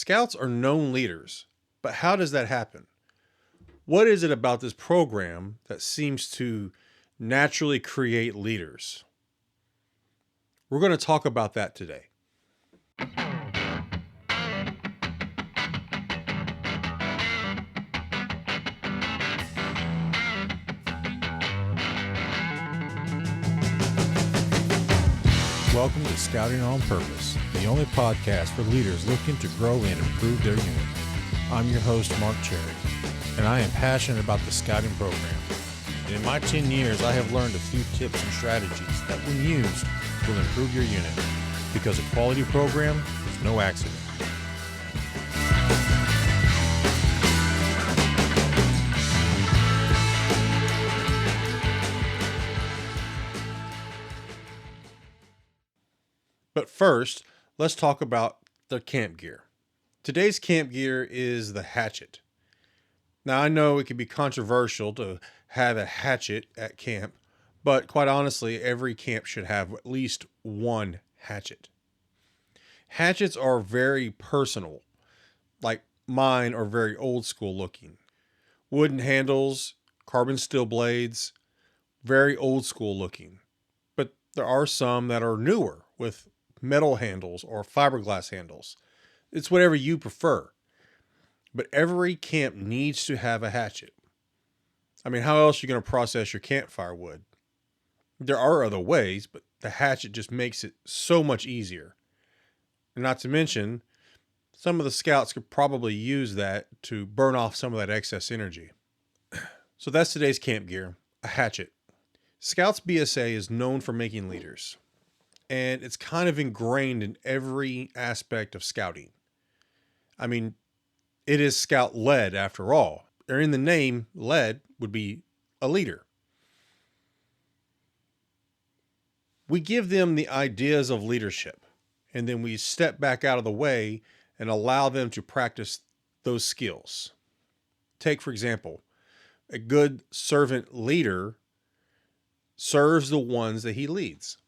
Scouts are known leaders, but how does that happen? What is it about this program that seems to naturally create leaders? We're going to talk about that today. Welcome to Scouting on Purpose, the only podcast for leaders looking to grow and improve their unit. I'm your host, Mark Cherry, and I am passionate about the scouting program. And in my 10 years, I have learned a few tips and strategies that, when used, will improve your unit, because a quality program is no accident. But first, let's talk about the camp gear. Today's camp gear is the hatchet. Now, I know it can be controversial to have a hatchet at camp, but quite honestly, every camp should have at least one hatchet. Hatchets are very personal, like mine are very old school looking. Wooden handles, carbon steel blades, very old school looking. But there are some that are newer with metal handles or fiberglass handles. It's whatever you prefer. But every camp needs to have a hatchet. I mean, how else are you going to process your campfire wood? There are other ways, but the hatchet just makes it so much easier. And not to mention, some of the scouts could probably use that to burn off some of that excess energy. So that's today's camp gear, a hatchet. Scouts BSA is known for making leaders, and it's kind of ingrained in every aspect of scouting. I mean, it is scout led after all. Or in the name, led would be a leader. We give them the ideas of leadership, and then we step back out of the way and allow them to practice those skills. Take, for example, a good servant leader serves the ones that he leads.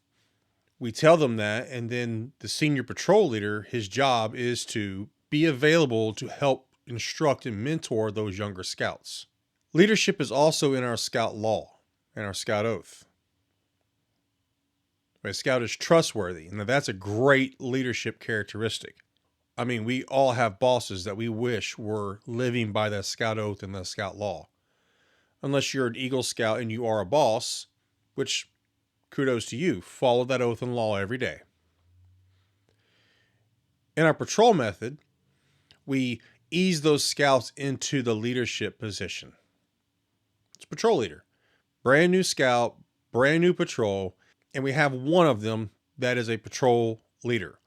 We tell them that, and then the senior patrol leader, his job is to be available to help instruct and mentor those younger scouts. Leadership is also in our scout law and our scout oath. A scout is trustworthy, and that's a great leadership characteristic. I mean, we all have bosses that we wish were living by the scout oath and the scout law. Unless you're an Eagle Scout and you are a boss, which kudos to you, follow that oath and law every day. In our patrol method, we ease those scouts into the leadership position. It's patrol leader, brand new scout, brand new patrol, and we have one of them that is a patrol leader.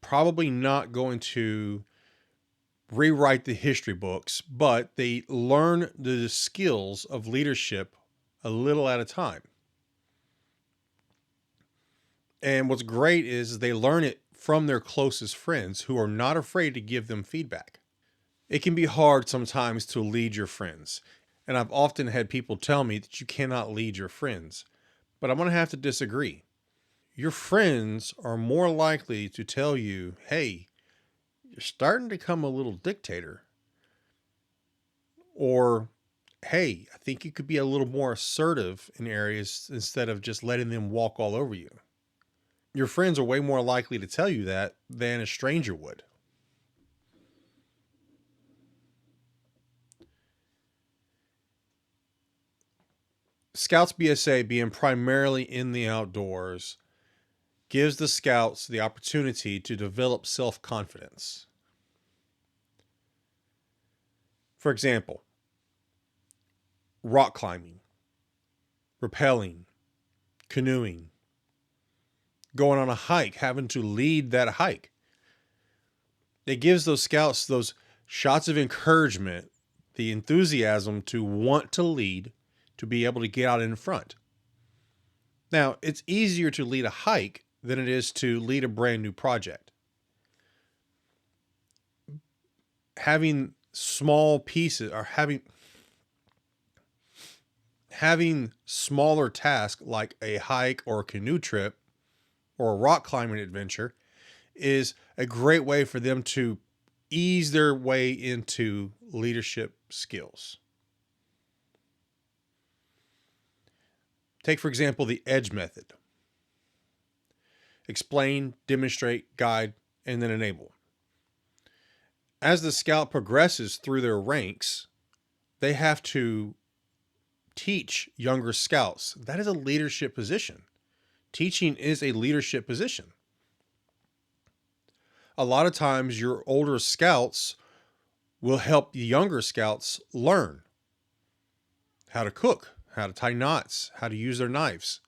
Probably not going to rewrite the history books, but they learn the skills of leadership a little at a time. And what's great is they learn it from their closest friends who are not afraid to give them feedback. It can be hard sometimes to lead your friends. And I've often had people tell me that you cannot lead your friends. But I'm going to have to disagree. Your friends are more likely to tell you, hey, you're starting to become a little dictator. Or, hey, I think you could be a little more assertive in areas instead of just letting them walk all over you. Your friends are way more likely to tell you that than a stranger would. Scouts BSA, being primarily in the outdoors, gives the scouts the opportunity to develop self-confidence. For example, rock climbing, rappelling, canoeing, going on a hike, having to lead that hike. It gives those scouts those shots of encouragement, the enthusiasm to want to lead, to be able to get out in front. Now, it's easier to lead a hike than it is to lead a brand new project. Having small pieces or having smaller tasks like a hike or a canoe trip or a rock climbing adventure is a great way for them to ease their way into leadership skills. Take, for example, the EDGE method. Explain, demonstrate, guide, and then enable. As the scout progresses through their ranks, they have to teach younger scouts. That is a leadership position. Teaching is a leadership position. A lot of times your older scouts will help the younger scouts learn how to cook, how to tie knots, how to use their knives,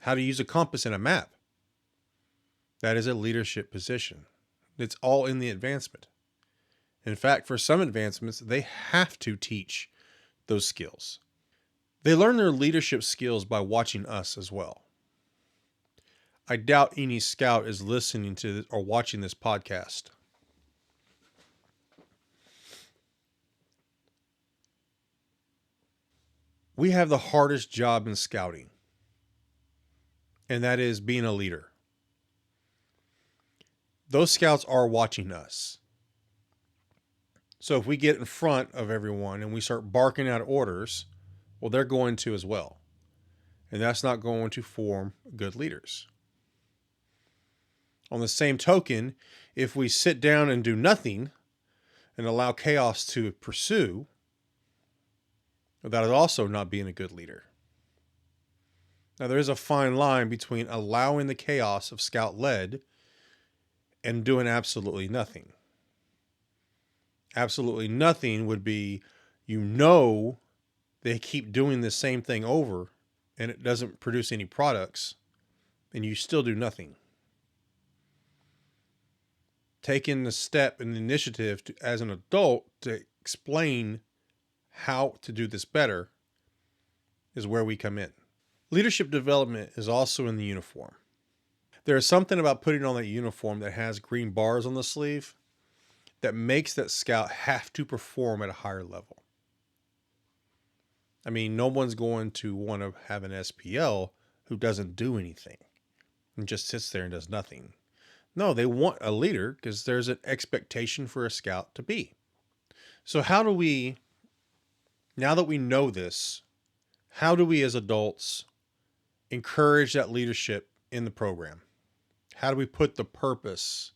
how to use a compass and a map. That is a leadership position. It's all in the advancement. In fact, for some advancements, they have to teach those skills. They learn their leadership skills by watching us as well. I doubt any scout is listening to this or watching this podcast. We have the hardest job in scouting, and that is being a leader. Those scouts are watching us. So if we get in front of everyone and we start barking out orders, well, they're going to as well. And that's not going to form good leaders. On the same token, if we sit down and do nothing and allow chaos to pursue, that is also not being a good leader. Now, there is a fine line between allowing the chaos of scout-led and doing absolutely nothing. Absolutely nothing would be, they keep doing the same thing over and it doesn't produce any products and you still do nothing. Taking the step and the initiative as an adult to explain how to do this better is where we come in. Leadership development is also in the uniform. There is something about putting on that uniform that has green bars on the sleeve that makes that scout have to perform at a higher level. I mean, no one's going to want to have an SPL who doesn't do anything and just sits there and does nothing. No, they want a leader because there's an expectation for a scout to be. So how do we, now that we know this, how do we as adults encourage that leadership in the program? How do we put the purpose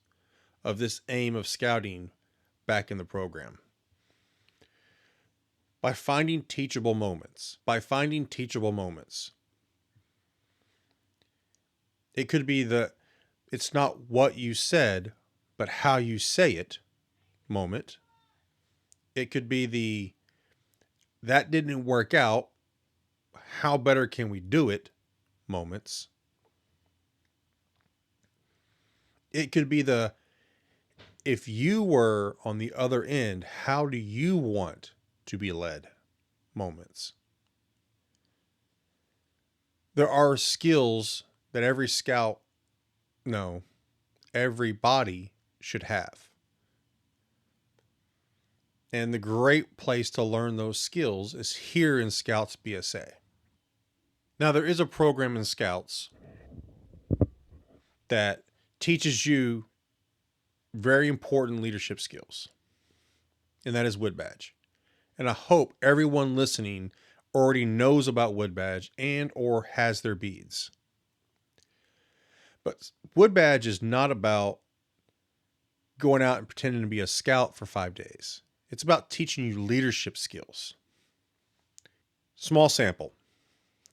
of this aim of scouting back in the program? By finding teachable moments. It could be it's not what you said, but how you say it moment. It could be that didn't work out. How better can we do it moments. It could be if you were on the other end, how do you want to be led moments. There are skills that every everybody should have. And the great place to learn those skills is here in Scouts BSA. Now, there is a program in Scouts that teaches you very important leadership skills, and that is Wood Badge. And I hope everyone listening already knows about Wood Badge and or has their beads. But Wood Badge is not about going out and pretending to be a scout for 5 days. It's about teaching you leadership skills. Small sample.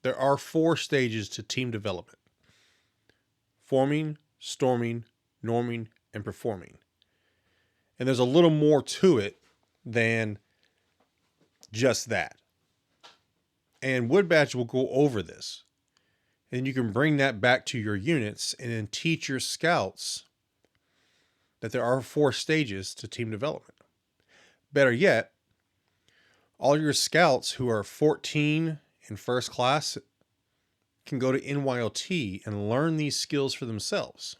There are 4 stages to team development: forming, storming, norming, and performing. And there's a little more to it than just that. And Wood Badge will go over this. And you can bring that back to your units and then teach your scouts that there are 4 stages to team development. Better yet, all your scouts who are 14 in first class can go to NYLT and learn these skills for themselves.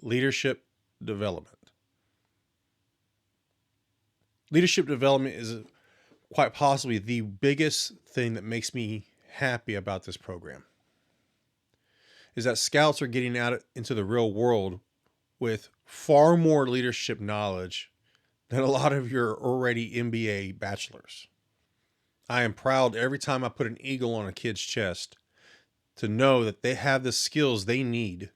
Leadership development. Leadership development is quite possibly the biggest thing that makes me happy about this program. Is that scouts are getting out into the real world with far more leadership knowledge than a lot of your already MBA bachelors. I am proud every time I put an eagle on a kid's chest to know that they have the skills they need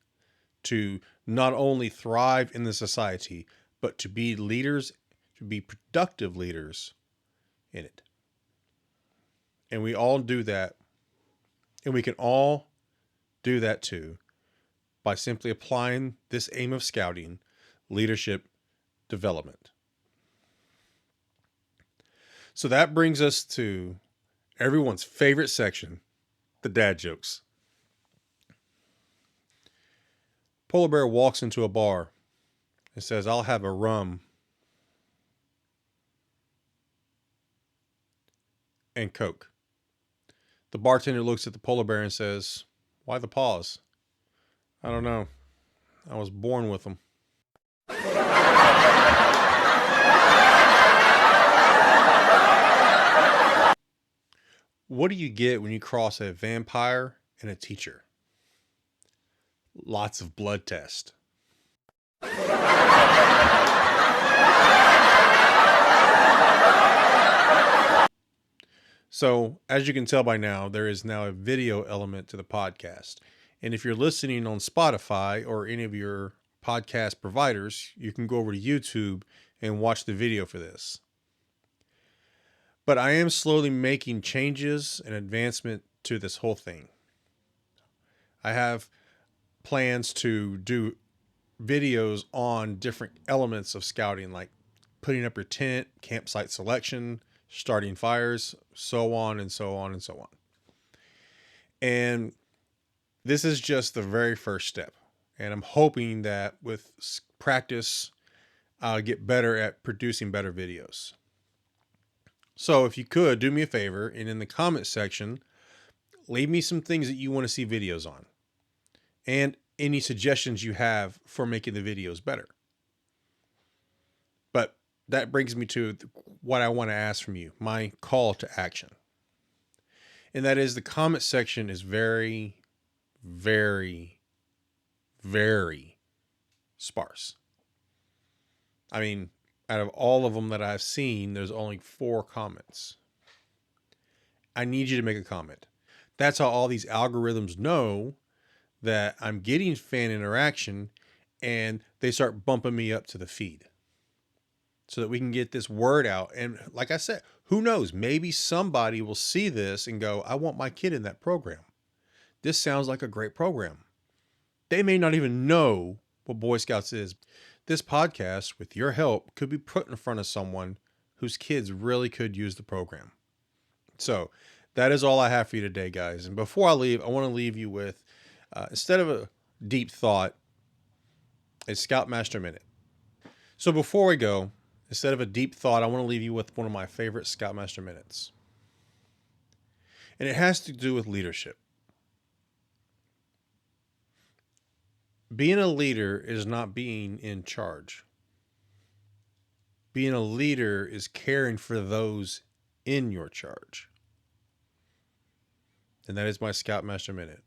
to not only thrive in the society, but to be leaders, to be productive leaders in it. And we all do that. And we can all do that too by simply applying this aim of scouting, leadership development. So that brings us to everyone's favorite section, the dad jokes. Polar Bear walks into a bar and says, "I'll have a rum and Coke." The bartender looks at the Polar Bear and says, "Why the pause?" "I don't know. I was born with them." What do you get when you cross a vampire and a teacher? Lots of blood test. So, as you can tell by now, there is now a video element to the podcast. And if you're listening on Spotify or any of your podcast providers, you can go over to YouTube and watch the video for this. But I am slowly making changes and advancement to this whole thing. I have plans to do videos on different elements of scouting, like putting up your tent, campsite selection, starting fires, so on and so on and so on. And this is just the very first step. And I'm hoping that with practice, I'll get better at producing better videos. So if you could, do me a favor, and in the comment section, leave me some things that you want to see videos on. And any suggestions you have for making the videos better. But that brings me to what I want to ask from you, my call to action. And that is, the comment section is very, very, very sparse. I mean, out of all of them that I've seen, there's only 4 comments. I need you to make a comment. That's how all these algorithms know that I'm getting fan interaction, and they start bumping me up to the feed so that we can get this word out. And like I said, who knows? Maybe somebody will see this and go, "I want my kid in that program. This sounds like a great program." They may not even know what Boy Scouts is. This podcast, with your help, could be put in front of someone whose kids really could use the program. So that is all I have for you today, guys. And before I leave, I want to leave you with, instead of a deep thought, a Scoutmaster Minute. So before we go, instead of a deep thought, I want to leave you with one of my favorite Scoutmaster Minutes. And it has to do with leadership. Being a leader is not being in charge. Being a leader is caring for those in your charge. And that is my Scoutmaster Minute.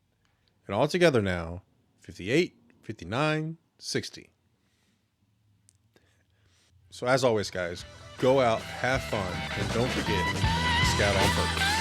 And all together now, 58, 59, 60. So as always, guys, go out, have fun, and don't forget to scout on purpose.